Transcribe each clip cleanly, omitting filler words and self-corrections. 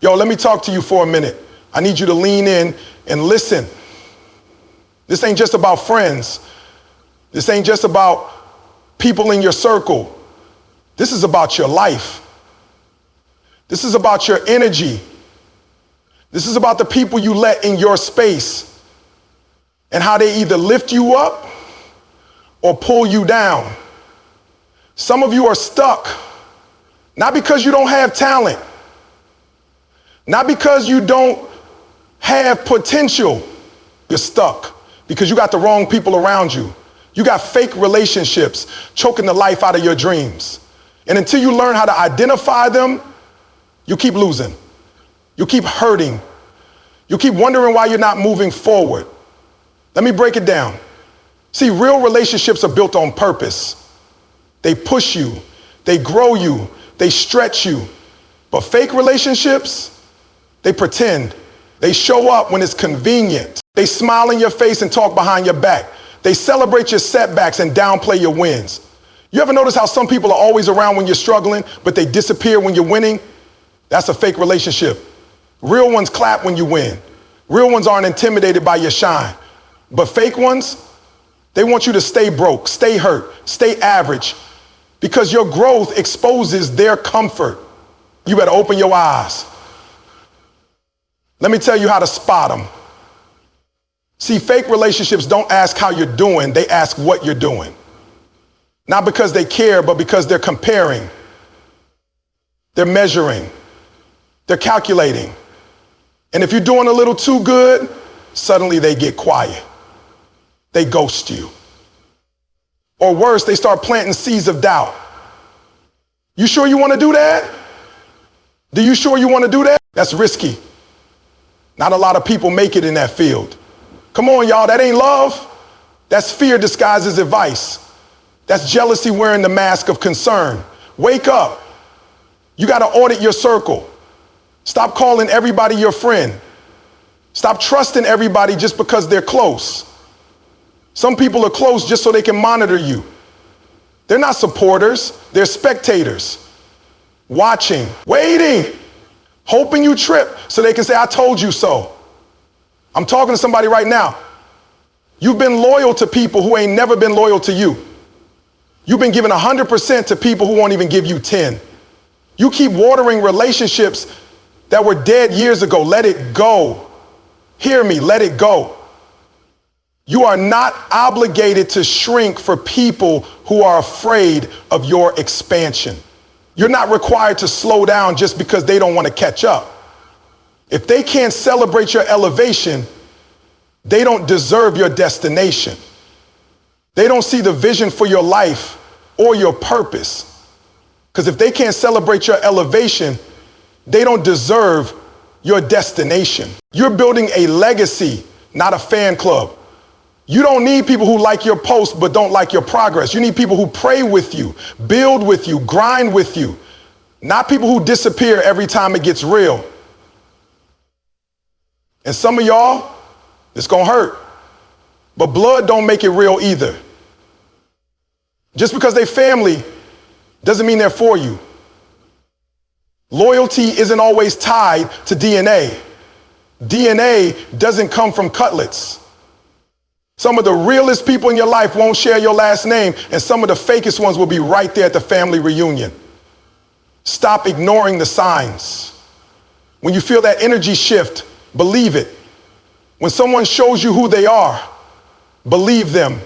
Yo, let me talk to you for a minute. I need you to lean in and listen. This ain't just about friends. This ain't just about people in your circle. This is about your life. This is about your energy. This is about the people you let in your space and how they either lift you up or pull you down. Some of you are stuck, not because you don't have talent, not because you don't have potential. You're stuck because you got the wrong people around you. You got fake relationships choking the life out of your dreams. And until you learn how to identify them, you keep losing. You keep hurting. You keep wondering why you're not moving forward. Let me break it down. See, real relationships are built on purpose. They push you, they grow you, they stretch you. But fake relationships, they pretend. They show up when it's convenient. They smile in your face and talk behind your back. They celebrate your setbacks and downplay your wins. You ever notice how some people are always around when you're struggling, but they disappear when you're winning? That's a fake relationship. Real ones clap when you win. Real ones aren't intimidated by your shine. But fake ones, they want you to stay broke, stay hurt, stay average, because your growth exposes their comfort. You better open your eyes. Let me tell you how to spot them. See, fake relationships don't ask how you're doing, they ask what you're doing. Not because they care, but because they're comparing. They're measuring. They're calculating. And if you're doing a little too good, suddenly they get quiet. They ghost you. Or worse, they start planting seeds of doubt. You sure you want to do that? Do you sure you want to do that? That's risky. Not a lot of people make it in that field. Come on, y'all, that ain't love. That's fear disguised as advice. That's jealousy wearing the mask of concern. Wake up. You got to audit your circle. Stop calling everybody your friend. Stop trusting everybody just because they're close. Some people are close just so they can monitor you. They're not supporters, they're spectators. Watching, waiting, hoping you trip so they can say, I told you so. I'm talking to somebody right now. You've been loyal to people who ain't never been loyal to you. You've been giving 100% to people who won't even give you 10. You keep watering relationships that were dead years ago. Let it go. Hear me, let it go. You are not obligated to shrink for people who are afraid of your expansion. You're not required to slow down just because they don't want to catch up. If they can't celebrate your elevation, they don't deserve your destination. They don't see the vision for your life or your purpose. Because if they can't celebrate your elevation, they don't deserve your destination. You're building a legacy, not a fan club. You don't need people who like your post but don't like your progress. You need people who pray with you, build with you, grind with you, not people who disappear every time it gets real. And some of y'all, it's gonna hurt, but blood don't make it real either. Just because they family doesn't mean they're for you. Loyalty isn't always tied to DNA. DNA doesn't come from cutlets. Some of the realest people in your life won't share your last name, and some of the fakest ones will be right there at the family reunion. Stop ignoring the signs. When you feel that energy shift, believe it. When someone shows you who they are, believe them.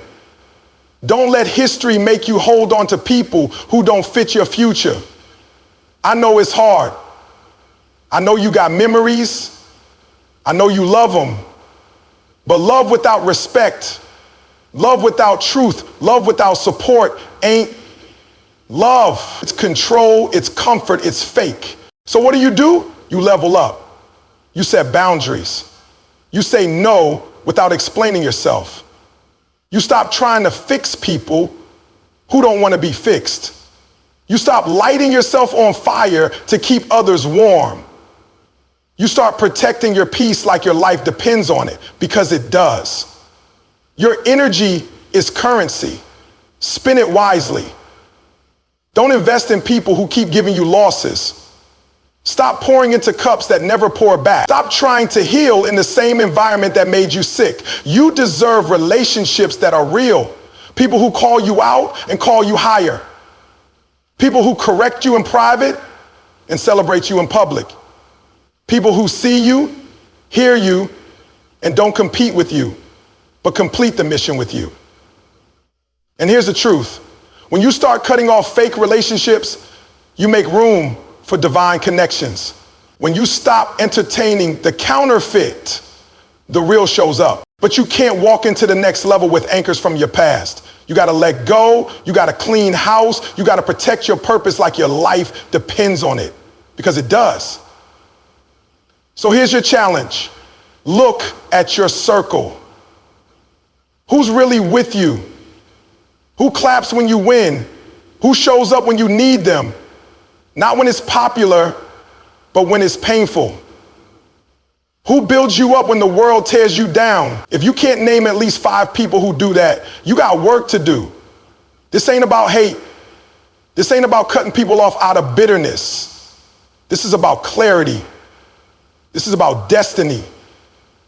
Don't let history make you hold on to people who don't fit your future. I know it's hard. I know you got memories. I know you love them. But love without respect, love without truth, love without support ain't love. It's control, it's comfort, it's fake. So what do? You level up. You set boundaries. You say no without explaining yourself. You stop trying to fix people who don't want to be fixed. You stop lighting yourself on fire to keep others warm. You start protecting your peace like your life depends on it, because it does. Your energy is currency. Spend it wisely. Don't invest in people who keep giving you losses. Stop pouring into cups that never pour back. Stop trying to heal in the same environment that made you sick. You deserve relationships that are real. People who call you out and call you higher. People who correct you in private and celebrate you in public. People who see you, hear you, and don't compete with you, but complete the mission with you. And here's the truth. When you start cutting off fake relationships, you make room for divine connections. When you stop entertaining the counterfeit, the real shows up. But you can't walk into the next level with anchors from your past. You got to let go. You got to clean house. You got to protect your purpose like your life depends on it, because it does. So here's your challenge. Look at your circle. Who's really with you? Who claps when you win? Who shows up when you need them? Not when it's popular, but when it's painful. Who builds you up when the world tears you down? If you can't name at least 5 people who do that, you got work to do. This ain't about hate. This ain't about cutting people off out of bitterness. This is about clarity. This is about destiny.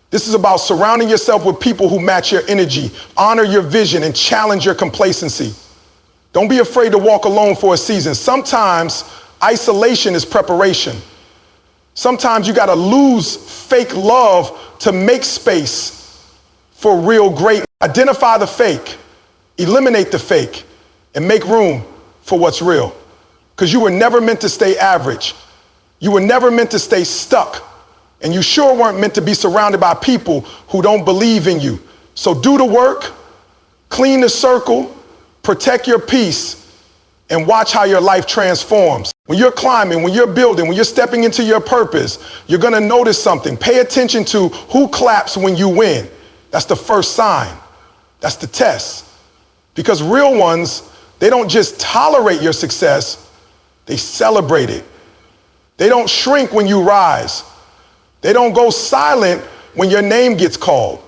This is about surrounding yourself with people who match your energy, honor your vision, and challenge your complacency. Don't be afraid to walk alone for a season. Sometimes isolation is preparation. Sometimes you got to lose fake love to make space for real great. Identify the fake, eliminate the fake, and make room for what's real. Because you were never meant to stay average. You were never meant to stay stuck. And you sure weren't meant to be surrounded by people who don't believe in you. So do the work, clean the circle, protect your peace, and watch how your life transforms. When you're climbing, when you're building, when you're stepping into your purpose, you're going to notice something. Pay attention to who claps when you win. That's the first sign. That's the test. Because real ones, they don't just tolerate your success, they celebrate it. They don't shrink when you rise. They don't go silent when your name gets called.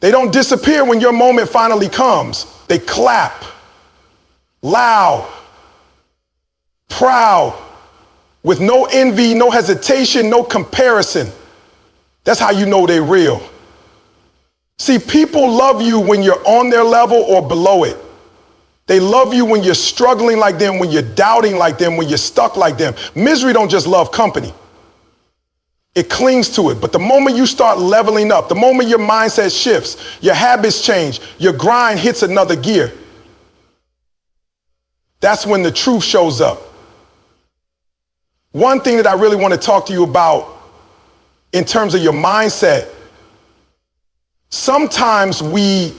They don't disappear when your moment finally comes. They clap. Loud, proud, with no envy, no hesitation, no comparison. That's how you know they're real. See, people love you when you're on their level or below it. They love you when you're struggling like them, when you're doubting like them, when you're stuck like them. Misery don't just love company. It clings to it. But the moment you start leveling up, the moment your mindset shifts, your habits change, your grind hits another gear, that's when the truth shows up. One thing that I really want to talk to you about in terms of your mindset, sometimes we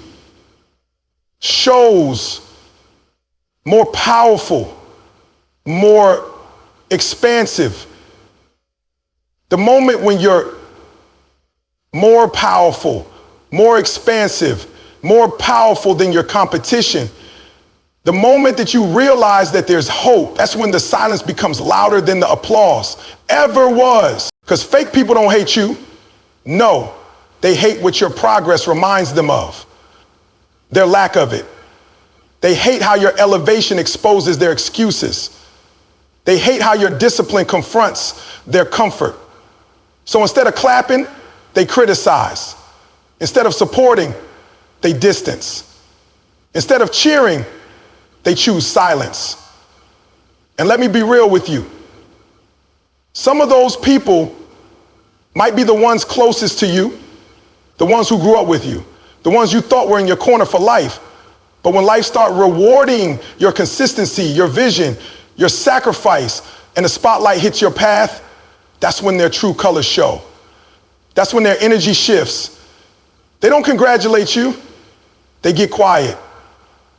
shows more powerful, more expansive. The moment when you're more powerful, more expansive, more powerful than your competition, the moment that you realize that there's hope, that's when the silence becomes louder than the applause ever was. Because fake people don't hate you. No, they hate what your progress reminds them of, their lack of it. They hate how your elevation exposes their excuses. They hate how your discipline confronts their comfort. So instead of clapping, they criticize. Instead of supporting, they distance. Instead of cheering, they choose silence. And let me be real with you. Some of those people might be the ones closest to you, the ones who grew up with you, the ones you thought were in your corner for life. But when life starts rewarding your consistency, your vision, your sacrifice, and the spotlight hits your path, that's when their true colors show. That's when their energy shifts. They don't congratulate you. They get quiet.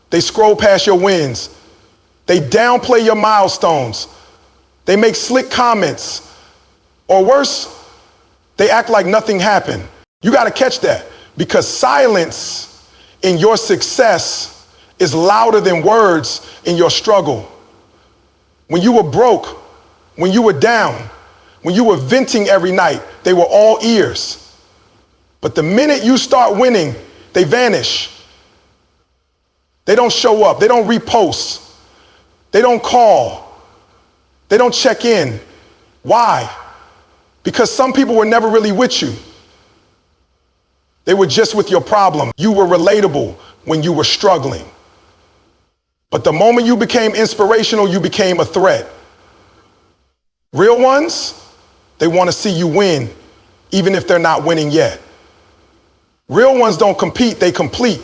They scroll past your wins. They downplay your milestones. They make slick comments. Or worse, they act like nothing happened. You got to catch that, because silence in your success is louder than words in your struggle. When you were broke, when you were down, when you were venting every night, they were all ears. But the minute you start winning, they vanish. They don't show up. They don't repost. They don't call. They don't check in. Why? Because some people were never really with you. They were just with your problem. You were relatable when you were struggling. But the moment you became inspirational, you became a threat. Real ones, they want to see you win, even if they're not winning yet. Real ones don't compete, they complete.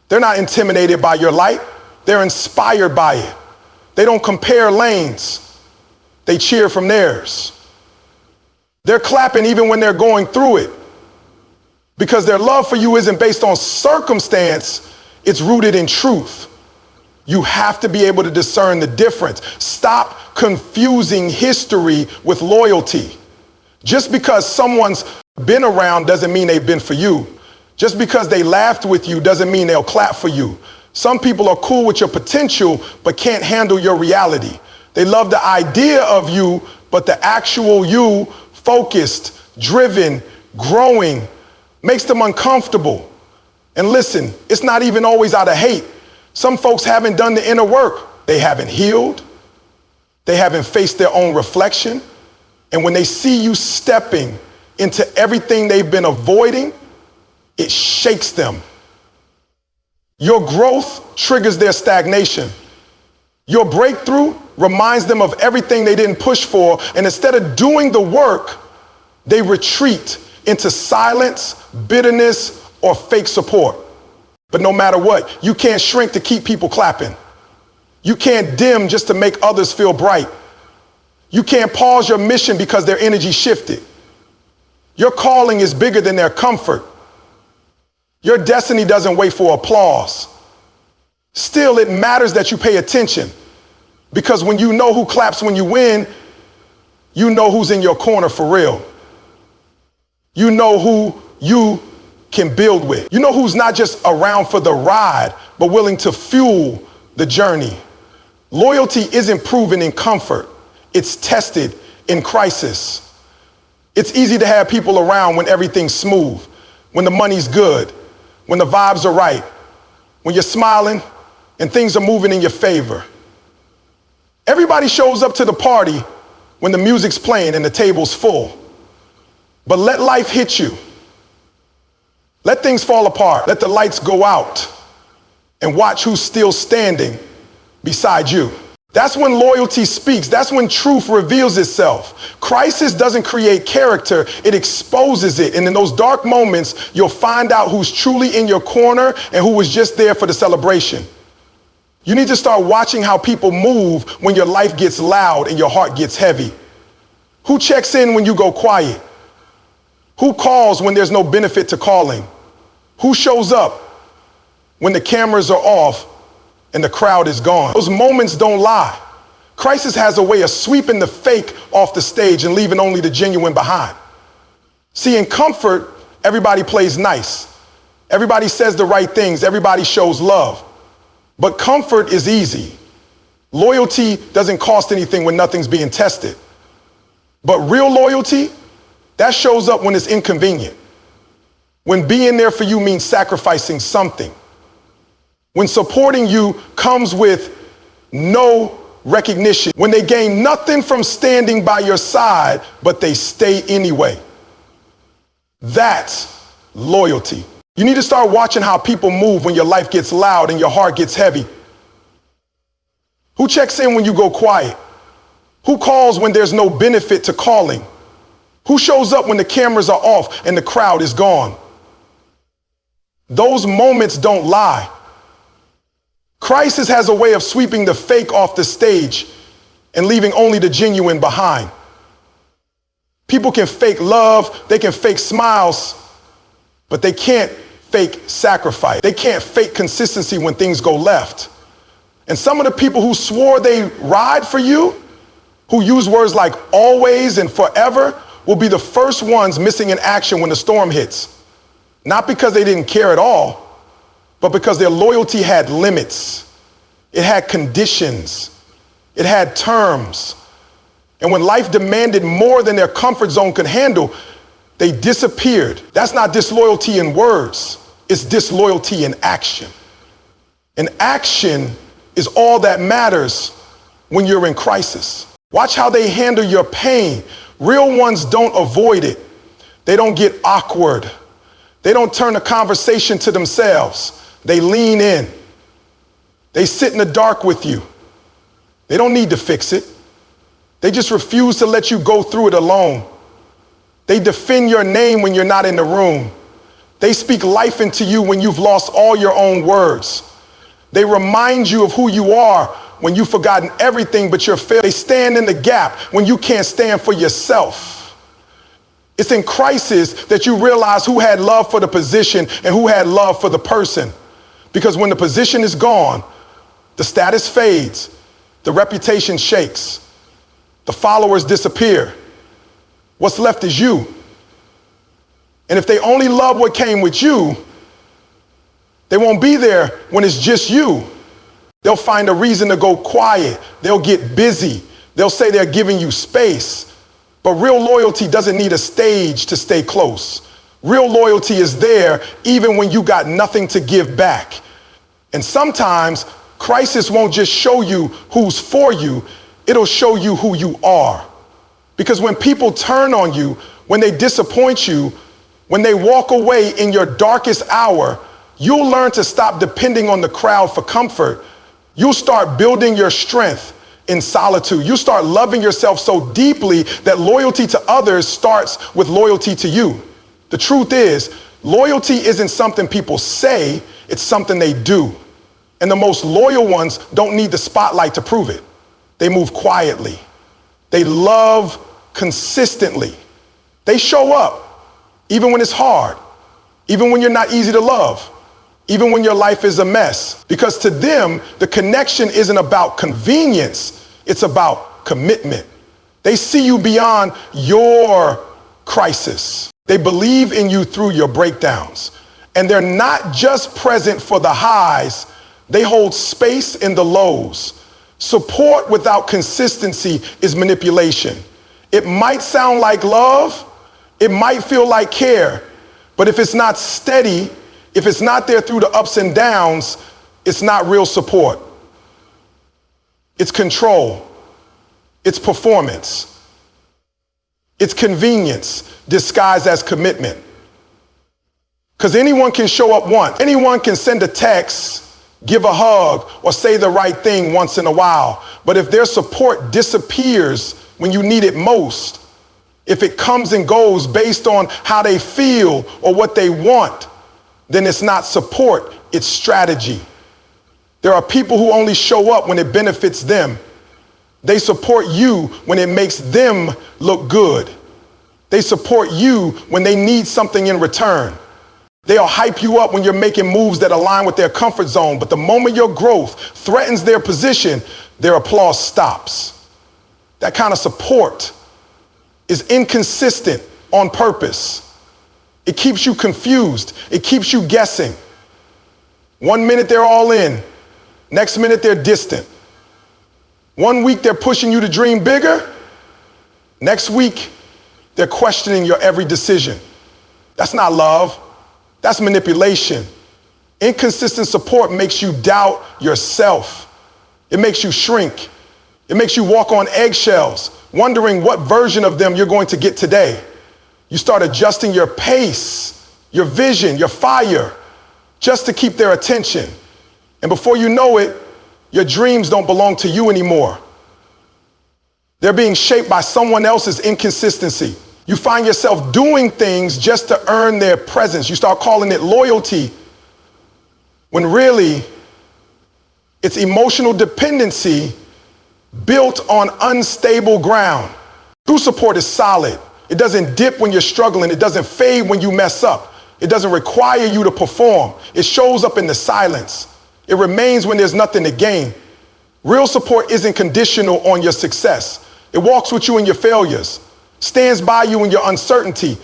They're not intimidated by your light, they're inspired by it. They don't compare lanes, they cheer from theirs. They're clapping even when they're going through it, because their love for you isn't based on circumstance, it's rooted in truth. You have to be able to discern the difference. Stop confusing history with loyalty. Just because someone's been around doesn't mean they've been for you. Just because they laughed with you doesn't mean they'll clap for you. Some people are cool with your potential, but can't handle your reality. They love the idea of you, but the actual you, focused, driven, growing, makes them uncomfortable. And listen, it's not even always out of hate. Some folks haven't done the inner work. They haven't healed. They haven't faced their own reflection. And when they see you stepping into everything they've been avoiding, it shakes them. Your growth triggers their stagnation. Your breakthrough reminds them of everything they didn't push for. And instead of doing the work, they retreat into silence, bitterness, or fake support. But no matter what, you can't shrink to keep people clapping. You can't dim just to make others feel bright. You can't pause your mission because their energy shifted. Your calling is bigger than their comfort. Your destiny doesn't wait for applause. Still, it matters that you pay attention, because when you know who claps when you win, you know who's in your corner for real. You know who you can build with. You know who's not just around for the ride, but willing to fuel the journey. Loyalty isn't proven in comfort. It's tested in crisis. It's easy to have people around when everything's smooth, when the money's good, when the vibes are right, when you're smiling and things are moving in your favor. Everybody shows up to the party when the music's playing and the table's full. But let life hit you. Let things fall apart. Let the lights go out and watch who's still standing beside you. That's when loyalty speaks. That's when truth reveals itself. Crisis doesn't create character, it exposes it. And in those dark moments, you'll find out who's truly in your corner and who was just there for the celebration. You need to start watching how people move when your life gets loud and your heart gets heavy. Who checks in when you go quiet? Who calls when there's no benefit to calling? Who shows up when the cameras are off and the crowd is gone? Those moments don't lie. Crisis has a way of sweeping the fake off the stage and leaving only the genuine behind. See, in comfort, everybody plays nice. Everybody says the right things. Everybody shows love. But comfort is easy. Loyalty doesn't cost anything when nothing's being tested. But real loyalty, that shows up when it's inconvenient. When being there for you means sacrificing something. When supporting you comes with no recognition. When they gain nothing from standing by your side, but they stay anyway. That's loyalty. You need to start watching how people move when your life gets loud and your heart gets heavy. Who checks in when you go quiet? Who calls when there's no benefit to calling? Who shows up when the cameras are off and the crowd is gone? Those moments don't lie. Crisis has a way of sweeping the fake off the stage and leaving only the genuine behind. People can fake love, they can fake smiles, but they can't fake sacrifice. They can't fake consistency when things go left. And some of the people who swore they ride for you, who use words like always and forever, will be the first ones missing in action when the storm hits. Not because they didn't care at all, but because their loyalty had limits. It had conditions. It had terms. And when life demanded more than their comfort zone could handle, they disappeared. That's not disloyalty in words. It's disloyalty in action. And action is all that matters when you're in crisis. Watch how they handle your pain. Real ones don't avoid it. They don't get awkward. They don't turn the conversation to themselves. They lean in. They sit in the dark with you. They don't need to fix it. They just refuse to let you go through it alone. They defend your name when you're not in the room. They speak life into you when you've lost all your own words. They remind you of who you are when you've forgotten everything but your failure. They stand in the gap when you can't stand for yourself. It's in crisis that you realize who had love for the position and who had love for the person. Because when the position is gone, the status fades, the reputation shakes, the followers disappear. What's left is you. And if they only love what came with you, they won't be there when it's just you. They'll find a reason to go quiet. They'll get busy. They'll say they're giving you space. But real loyalty doesn't need a stage to stay close. Real loyalty is there even when you got nothing to give back. And sometimes crisis won't just show you who's for you, it'll show you who you are. Because when people turn on you, when they disappoint you, when they walk away in your darkest hour, you'll learn to stop depending on the crowd for comfort. You'll start building your strength in solitude. You start loving yourself so deeply that loyalty to others starts with loyalty to you. The truth is, loyalty isn't something people say, it's something they do. And the most loyal ones don't need the spotlight to prove it. They move quietly. They love consistently. They show up even when it's hard, even when you're not easy to love, even when your life is a mess. Because to them, the connection isn't about convenience, it's about commitment. They see you beyond your crisis. They believe in you through your breakdowns. And they're not just present for the highs, they hold space in the lows. Support without consistency is manipulation. It might sound like love, it might feel like care, but if it's not steady, if it's not there through the ups and downs, it's not real support. It's control. It's performance. It's convenience disguised as commitment. Because anyone can show up once. Anyone can send a text, give a hug, or say the right thing once in a while. But if their support disappears when you need it most, if it comes and goes based on how they feel or what they want, then it's not support, it's strategy. There are people who only show up when it benefits them. They support you when it makes them look good. They support you when they need something in return. They'll hype you up when you're making moves that align with their comfort zone, but the moment your growth threatens their position, their applause stops. That kind of support is inconsistent on purpose. It keeps you confused. It keeps you guessing. 1 minute they're all in. Next minute they're distant. 1 week they're pushing you to dream bigger. Next week they're questioning your every decision. That's not love. That's manipulation. Inconsistent support makes you doubt yourself. It makes you shrink. It makes you walk on eggshells, wondering what version of them you're going to get today. You start adjusting your pace, your vision, your fire, just to keep their attention. And before you know it, your dreams don't belong to you anymore. They're being shaped by someone else's inconsistency. You find yourself doing things just to earn their presence. You start calling it loyalty, when really it's emotional dependency built on unstable ground. True support is solid. It doesn't dip when you're struggling. It doesn't fade when you mess up. It doesn't require you to perform. It shows up in the silence. It remains when there's nothing to gain. Real support isn't conditional on your success. It walks with you in your failures, stands by you in your uncertainty,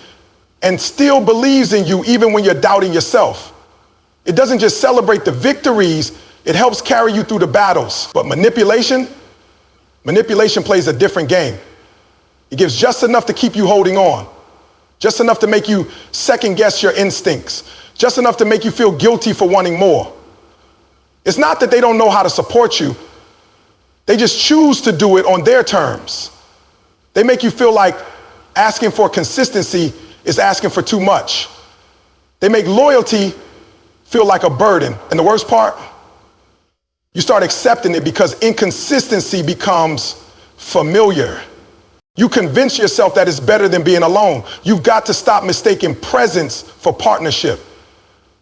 and still believes in you even when you're doubting yourself. It doesn't just celebrate the victories, it helps carry you through the battles. But manipulation plays a different game. It gives just enough to keep you holding on, just enough to make you second guess your instincts, just enough to make you feel guilty for wanting more. It's not that they don't know how to support you. They just choose to do it on their terms. They make you feel like asking for consistency is asking for too much. They make loyalty feel like a burden. And the worst part, you start accepting it because inconsistency becomes familiar. You convince yourself that it's better than being alone. You've got to stop mistaking presence for partnership.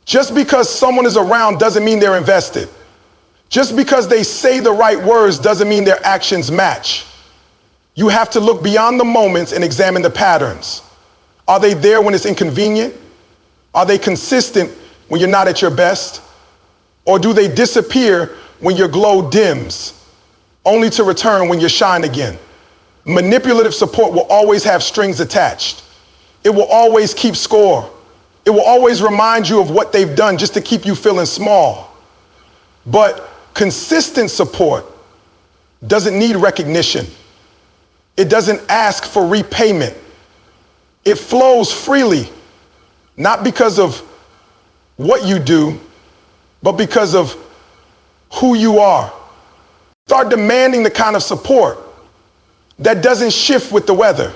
Just because someone is around doesn't mean they're invested. Just because they say the right words doesn't mean their actions match. You have to look beyond the moments and examine the patterns. Are they there when it's inconvenient? Are they consistent when you're not at your best? Or do they disappear when your glow dims, only to return when you shine again? Manipulative support will always have strings attached. It will always keep score. It will always remind you of what they've done just to keep you feeling small. But consistent support doesn't need recognition. It doesn't ask for repayment. It flows freely, not because of what you do, but because of who you are. Start demanding the kind of support that doesn't shift with the weather.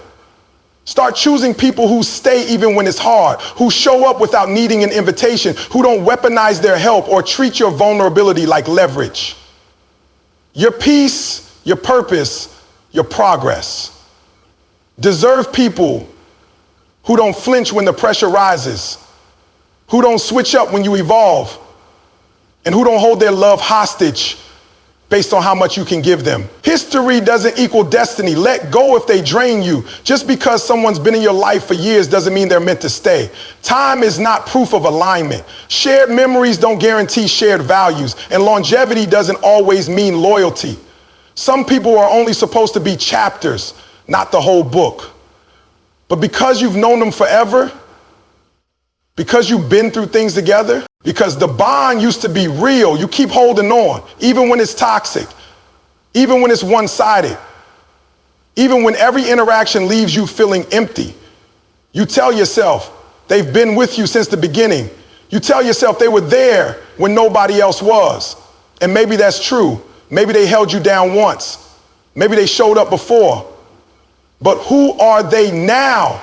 Start choosing people who stay even when it's hard, who show up without needing an invitation, who don't weaponize their help or treat your vulnerability like leverage. Your peace, your purpose, your progress deserve people who don't flinch when the pressure rises, who don't switch up when you evolve, and who don't hold their love hostage based on how much you can give them. History doesn't equal destiny. Let go if they drain you. Just because someone's been in your life for years doesn't mean they're meant to stay. Time is not proof of alignment. Shared memories don't guarantee shared values, and longevity doesn't always mean loyalty. Some people are only supposed to be chapters, not the whole book. But because you've known them forever, because you've been through things together, because the bond used to be real, you keep holding on, even when it's toxic, even when it's one-sided, even when every interaction leaves you feeling empty. You tell yourself they've been with you since the beginning. You tell yourself they were there when nobody else was. And maybe that's true. Maybe they held you down once. Maybe they showed up before. But who are they now?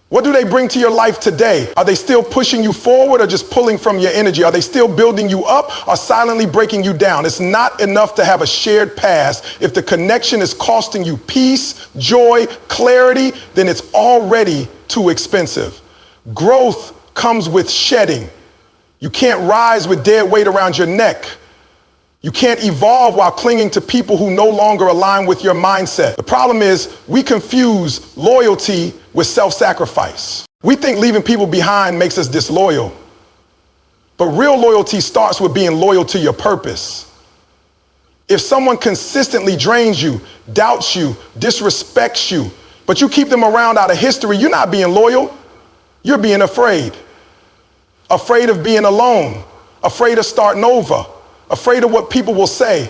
What do they bring to your life today? Are they still pushing you forward or just pulling from your energy? Are they still building you up or silently breaking you down? It's not enough to have a shared past. If the connection is costing you peace, joy, clarity, then it's already too expensive. Growth comes with shedding. You can't rise with dead weight around your neck. You can't evolve while clinging to people who no longer align with your mindset. The problem is we confuse loyalty with self-sacrifice. We think leaving people behind makes us disloyal. But real loyalty starts with being loyal to your purpose. If someone consistently drains you, doubts you, disrespects you, but you keep them around out of history, you're not being loyal. You're being afraid. Afraid of being alone. Afraid of starting over. Afraid of what people will say.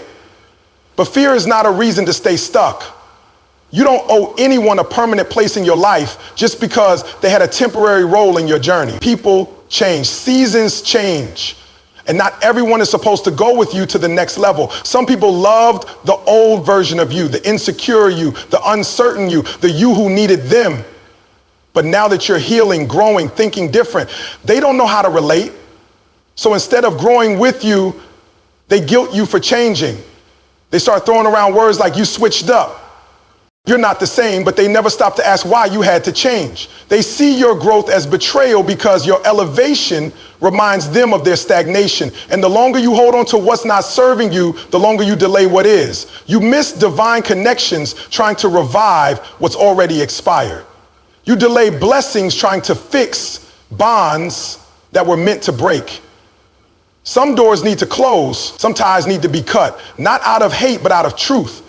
But fear is not a reason to stay stuck. You don't owe anyone a permanent place in your life just because they had a temporary role in your journey. People change, seasons change, and not everyone is supposed to go with you to the next level. Some people loved the old version of you, the insecure you, the uncertain you, the you who needed them. But now that you're healing, growing, thinking different, they don't know how to relate. So instead of growing with you, they guilt you for changing. They start throwing around words like you switched up. You're not the same, but they never stop to ask why you had to change. They see your growth as betrayal because your elevation reminds them of their stagnation. And the longer you hold on to what's not serving you, the longer you delay what is. You miss divine connections trying to revive what's already expired. You delay blessings trying to fix bonds that were meant to break. Some doors need to close. Some ties need to be cut, not out of hate, but out of truth.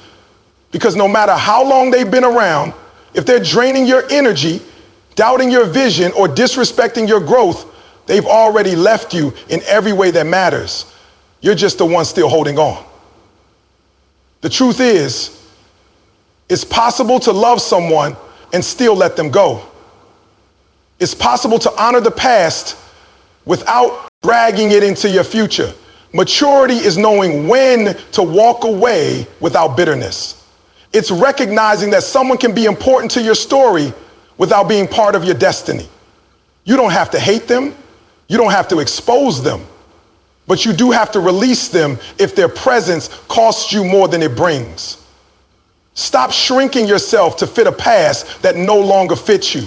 Because no matter how long they've been around, if they're draining your energy, doubting your vision, or disrespecting your growth, they've already left you in every way that matters. You're just the one still holding on. The truth is, it's possible to love someone and still let them go. It's possible to honor the past without dragging it into your future. Maturity is knowing when to walk away without bitterness. It's recognizing that someone can be important to your story without being part of your destiny. You don't have to hate them. You don't have to expose them. But you do have to release them if their presence costs you more than it brings. Stop shrinking yourself to fit a past that no longer fits you.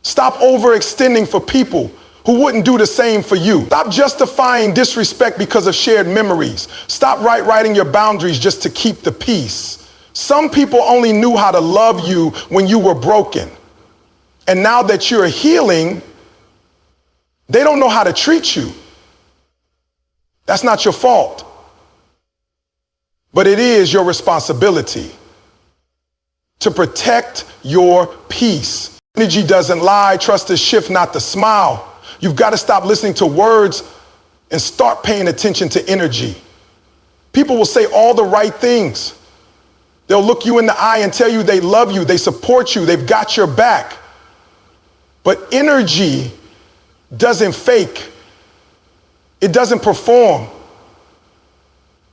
Stop overextending for people who wouldn't do the same for you. Stop justifying disrespect because of shared memories. Stop writing your boundaries just to keep the peace. Some people only knew how to love you when you were broken. And now that you're healing, they don't know how to treat you. That's not your fault. But it is your responsibility to protect your peace. Energy doesn't lie. Trust the shift, not the smile. You've got to stop listening to words and start paying attention to energy. People will say all the right things. They'll look you in the eye and tell you they love you, they support you, they've got your back. But energy doesn't fake. It doesn't perform.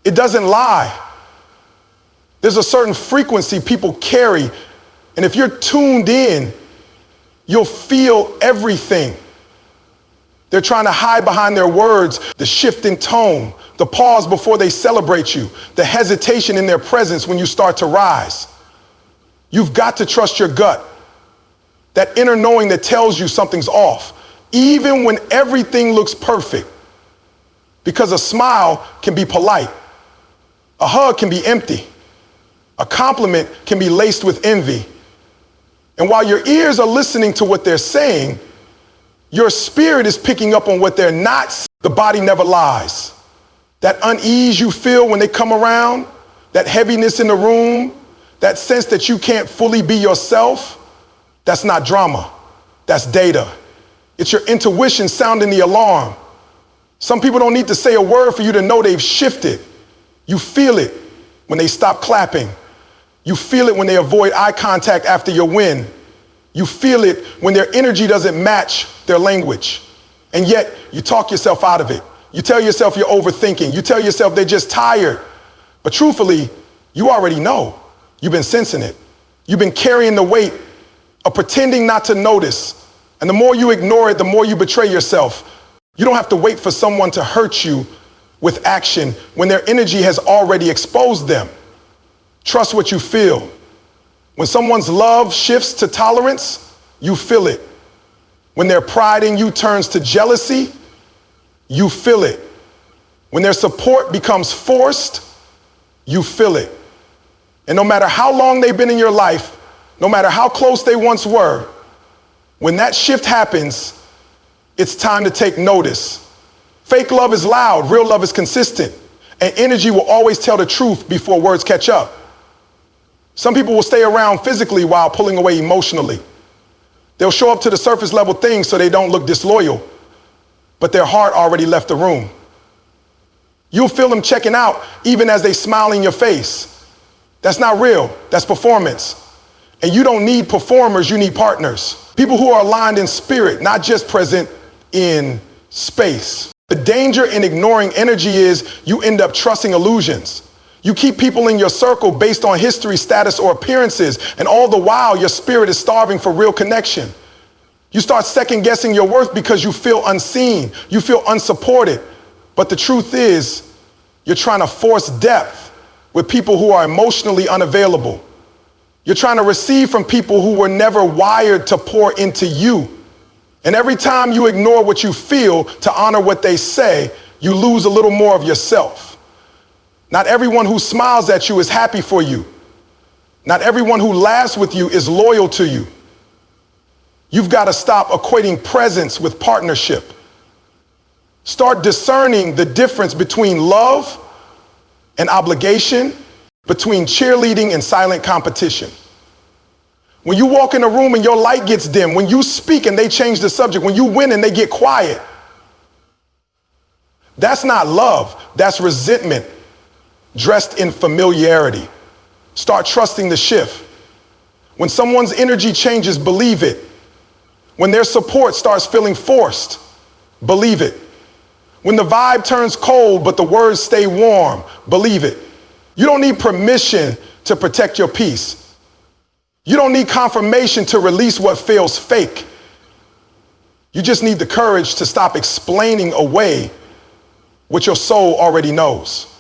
It doesn't lie. There's a certain frequency people carry, and if you're tuned in, you'll feel everything. They're trying to hide behind their words, the shift in tone, the pause before they celebrate you, the hesitation in their presence when you start to rise. You've got to trust your gut, that inner knowing that tells you something's off, even when everything looks perfect. Because a smile can be polite, a hug can be empty, a compliment can be laced with envy. And while your ears are listening to what they're saying, your spirit is picking up on what they're not saying. The body never lies. That unease you feel when they come around, that heaviness in the room, that sense that you can't fully be yourself, that's not drama. That's data. It's your intuition sounding the alarm. Some people don't need to say a word for you to know they've shifted. You feel it when they stop clapping. You feel it when they avoid eye contact after your win. You feel it when their energy doesn't match their language. And yet you talk yourself out of it. You tell yourself you're overthinking. You tell yourself they're just tired. But truthfully, you already know. You've been sensing it. You've been carrying the weight of pretending not to notice. And the more you ignore it, the more you betray yourself. You don't have to wait for someone to hurt you with action when their energy has already exposed them. Trust what you feel. When someone's love shifts to tolerance, you feel it. When their pride in you turns to jealousy, you feel it. When their support becomes forced, you feel it. And no matter how long they've been in your life, no matter how close they once were, when that shift happens, it's time to take notice. Fake love is loud, real love is consistent, and energy will always tell the truth before words catch up. Some people will stay around physically while pulling away emotionally. They'll show up to the surface level things so they don't look disloyal, but their heart already left the room. You'll feel them checking out even as they smile in your face. That's not real, that's performance. And you don't need performers, you need partners. People who are aligned in spirit, not just present in space. The danger in ignoring energy is you end up trusting illusions. You keep people in your circle based on history, status, or appearances, and all the while your spirit is starving for real connection. You start second guessing your worth because you feel unseen, you feel unsupported. But the truth is, you're trying to force depth with people who are emotionally unavailable. You're trying to receive from people who were never wired to pour into you. And every time you ignore what you feel to honor what they say, you lose a little more of yourself. Not everyone who smiles at you is happy for you. Not everyone who laughs with you is loyal to you. You've got to stop equating presence with partnership. Start discerning the difference between love and obligation, between cheerleading and silent competition. When you walk in a room and your light gets dim, when you speak and they change the subject, when you win and they get quiet, that's not love, that's resentment dressed in familiarity. Start trusting the shift. When someone's energy changes, believe it. When their support starts feeling forced, believe it. When the vibe turns cold, but the words stay warm, believe it. You don't need permission to protect your peace. You don't need confirmation to release what feels fake. You just need the courage to stop explaining away what your soul already knows.